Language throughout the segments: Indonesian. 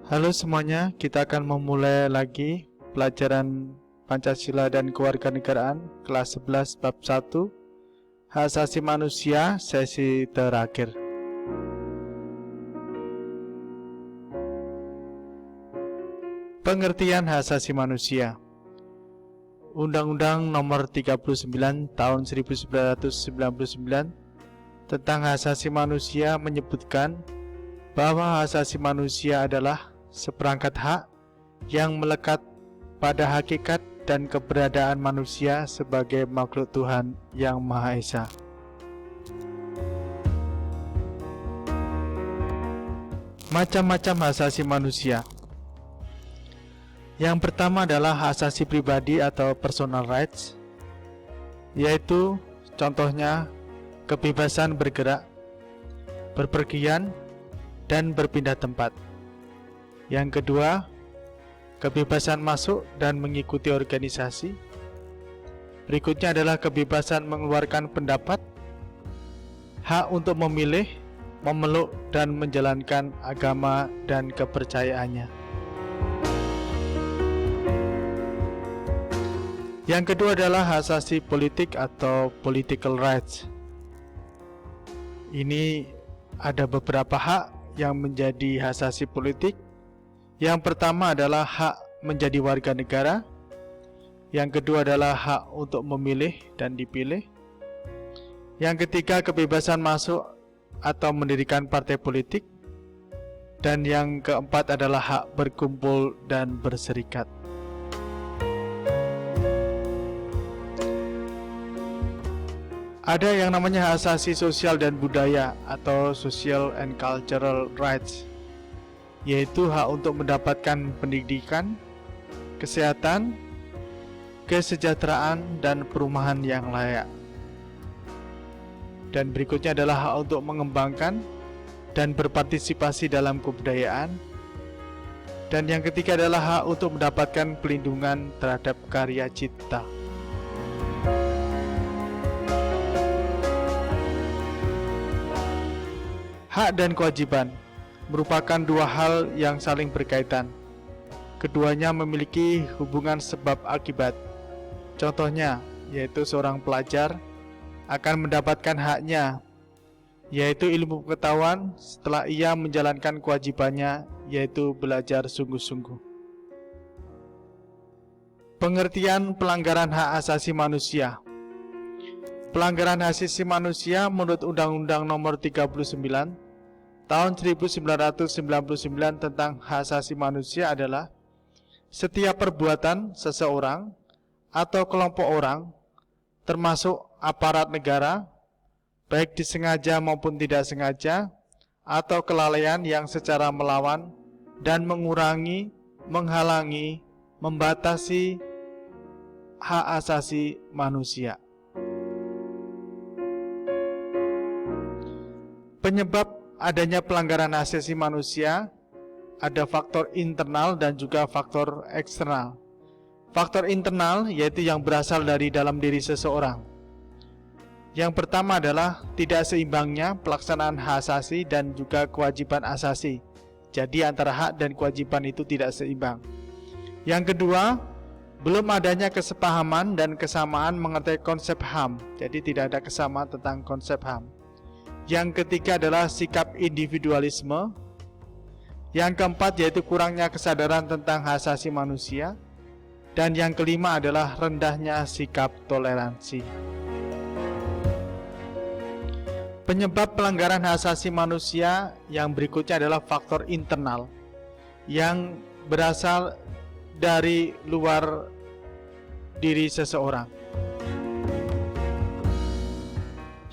Halo semuanya, kita akan memulai lagi pelajaran Pancasila dan Kewarganegaraan kelas 11 bab 1 Hak Asasi Manusia sesi terakhir. Pengertian hak asasi manusia. Undang-Undang Nomor 39 Tahun 1999 tentang hak asasi manusia menyebutkan bahwa hak asasi manusia adalah seperangkat hak yang melekat pada hakikat dan keberadaan manusia sebagai makhluk Tuhan yang Maha Esa. Macam-macam hak asasi manusia. Yang pertama adalah hak asasi pribadi atau personal rights, yaitu contohnya kebebasan bergerak, berpergian, dan berpindah tempat. Yang kedua, kebebasan masuk dan mengikuti organisasi. Berikutnya adalah kebebasan mengeluarkan pendapat, hak untuk memilih, memeluk, dan menjalankan agama dan kepercayaannya. Yang kedua adalah hak asasi politik atau political rights. Ini ada beberapa hak yang menjadi hak asasi politik. Yang pertama adalah hak menjadi warga negara. Yang kedua adalah hak untuk memilih dan dipilih. Yang ketiga, kebebasan masuk atau mendirikan partai politik. Dan yang keempat adalah hak berkumpul dan berserikat. Ada yang namanya hak asasi sosial dan budaya atau social and cultural rights, yaitu hak untuk mendapatkan pendidikan, kesehatan, kesejahteraan, dan perumahan yang layak. Dan berikutnya adalah hak untuk mengembangkan dan berpartisipasi dalam kebudayaan. Dan yang ketiga adalah hak untuk mendapatkan pelindungan terhadap karya cipta. Hak dan kewajiban merupakan dua hal yang saling berkaitan. Keduanya memiliki hubungan sebab akibat. Contohnya, yaitu seorang pelajar akan mendapatkan haknya, yaitu ilmu pengetahuan setelah ia menjalankan kewajibannya, yaitu belajar sungguh-sungguh. Pengertian pelanggaran hak asasi manusia. Pelanggaran hak asasi manusia menurut Undang-Undang Nomor 39 Tahun 1999 tentang hak asasi manusia adalah setiap perbuatan seseorang atau kelompok orang, termasuk aparat negara, baik disengaja maupun tidak sengaja, atau kelalaian yang secara melawan dan mengurangi, menghalangi, membatasi hak asasi manusia. Penyebab adanya pelanggaran hak asasi manusia ada faktor internal dan juga faktor eksternal. Faktor internal yaitu yang berasal dari dalam diri seseorang. Yang pertama adalah tidak seimbangnya pelaksanaan hak asasi dan juga kewajiban asasi. Jadi antara hak dan kewajiban itu tidak seimbang. Yang kedua, belum adanya kesepahaman dan kesamaan mengenai konsep HAM. Jadi tidak ada kesamaan tentang konsep HAM. Yang ketiga adalah sikap individualisme. Yang keempat yaitu kurangnya kesadaran tentang hak asasi manusia. Dan yang kelima adalah rendahnya sikap toleransi. Penyebab pelanggaran hak asasi manusia yang berikutnya adalah faktor internal yang berasal dari luar diri seseorang,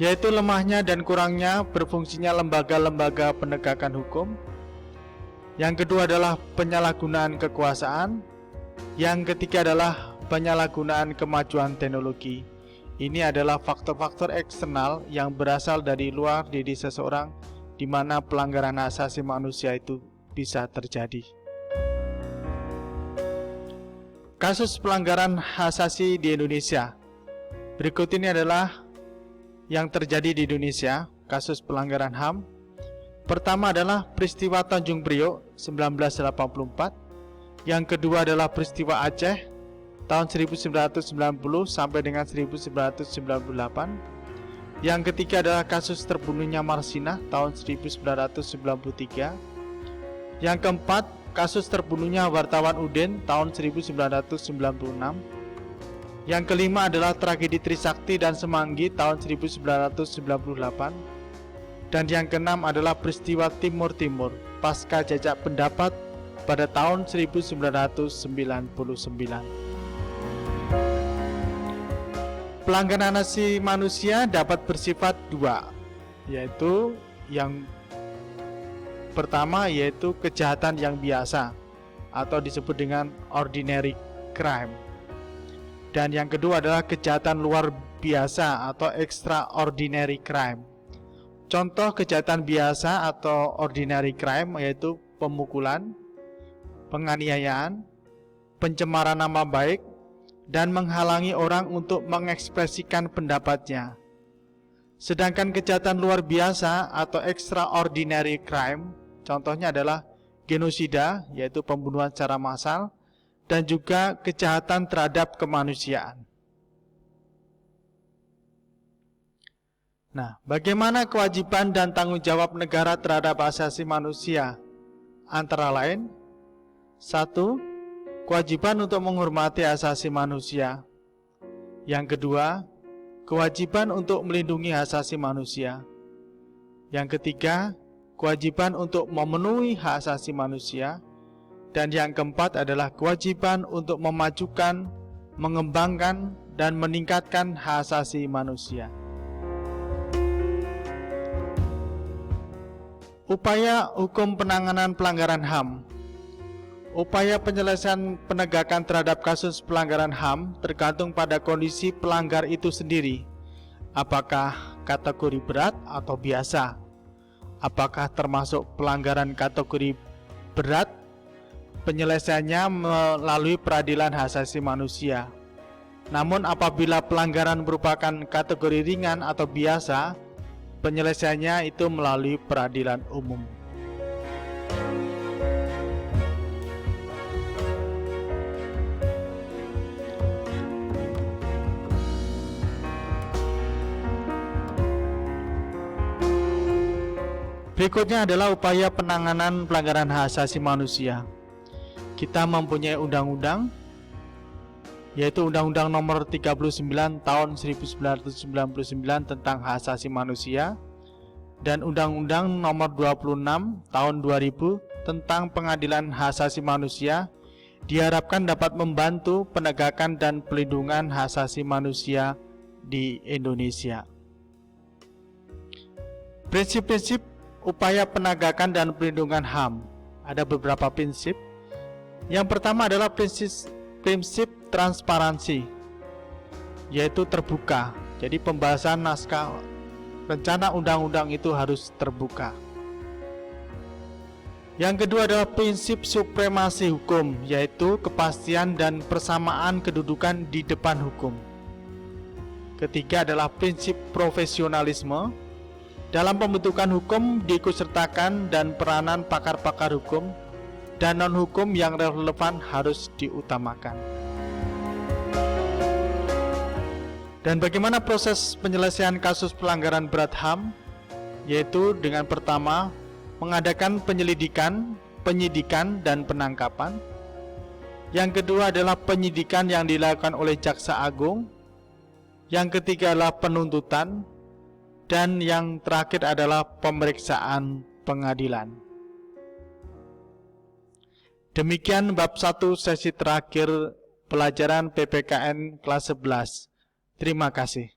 yaitu lemahnya dan kurangnya berfungsinya lembaga-lembaga penegakan hukum. Yang kedua adalah penyalahgunaan kekuasaan. Yang ketiga adalah penyalahgunaan kemajuan teknologi. Ini adalah faktor-faktor eksternal yang berasal dari luar diri seseorang, di mana pelanggaran hak asasi manusia itu bisa terjadi. Kasus pelanggaran hak asasi di Indonesia. Berikut ini adalah yang terjadi di Indonesia, kasus pelanggaran HAM. Pertama adalah peristiwa Tanjung Priok 1984. Yang kedua adalah peristiwa Aceh tahun 1990 sampai dengan 1998. Yang ketiga adalah kasus terbunuhnya Marsinah tahun 1993. Yang keempat, kasus terbunuhnya wartawan Udin tahun 1996. Yang kelima adalah tragedi Trisakti dan Semanggi tahun 1998. Dan yang keenam adalah peristiwa Timur Timur pasca jajak pendapat pada tahun 1999. Pelanggaran asasi manusia dapat bersifat dua, yaitu yang pertama yaitu kejahatan yang biasa atau disebut dengan ordinary crime. Dan yang kedua adalah kejahatan luar biasa atau extraordinary crime. Contoh kejahatan biasa atau ordinary crime yaitu pemukulan, penganiayaan, pencemaran nama baik, dan menghalangi orang untuk mengekspresikan pendapatnya. Sedangkan kejahatan luar biasa atau extraordinary crime, contohnya adalah genosida, yaitu pembunuhan secara massal, dan juga kejahatan terhadap kemanusiaan. Nah, bagaimana kewajiban dan tanggung jawab negara terhadap asasi manusia? Antara lain, 1. Kewajiban untuk menghormati asasi manusia. Yang kedua, kewajiban untuk melindungi hak asasi manusia. Yang ketiga, kewajiban untuk memenuhi hak asasi manusia. Dan yang keempat adalah kewajiban untuk memajukan, mengembangkan, dan meningkatkan hak asasi manusia. Upaya hukum penanganan pelanggaran HAM. Upaya penyelesaian penegakan terhadap kasus pelanggaran HAM tergantung pada kondisi pelanggar itu sendiri. Apakah kategori berat atau biasa? Apakah termasuk pelanggaran kategori berat? Penyelesaiannya melalui peradilan hak asasi manusia. Namun apabila pelanggaran merupakan kategori ringan atau biasa, penyelesaiannya itu melalui peradilan umum. Berikutnya adalah upaya penanganan pelanggaran hak asasi manusia. Kita mempunyai undang-undang, yaitu Undang-Undang Nomor 39 Tahun 1999 tentang Hak Asasi Manusia, dan Undang-Undang Nomor 26 Tahun 2000 tentang Pengadilan Hak Asasi Manusia, diharapkan dapat membantu penegakan dan pelindungan hak asasi manusia di Indonesia. Prinsip-prinsip upaya penegakan dan pelindungan HAM. Ada beberapa prinsip. Yang pertama adalah prinsip transparansi, yaitu terbuka. Jadi pembahasan naskah rencana undang-undang itu harus terbuka. Yang kedua adalah prinsip supremasi hukum, yaitu kepastian dan persamaan kedudukan di depan hukum. Ketiga adalah prinsip profesionalisme. Dalam pembentukan hukum diikutsertakan dan peranan pakar-pakar hukum dan non-hukum yang relevan harus diutamakan. Dan bagaimana proses penyelesaian kasus pelanggaran berat HAM? Yaitu dengan pertama, mengadakan penyelidikan, penyidikan, dan penangkapan. Yang kedua adalah penyidikan yang dilakukan oleh Jaksa Agung. Yang ketiga adalah penuntutan. Dan yang terakhir adalah pemeriksaan pengadilan. Demikian bab 1 sesi terakhir pelajaran PPKN kelas 11. Terima kasih.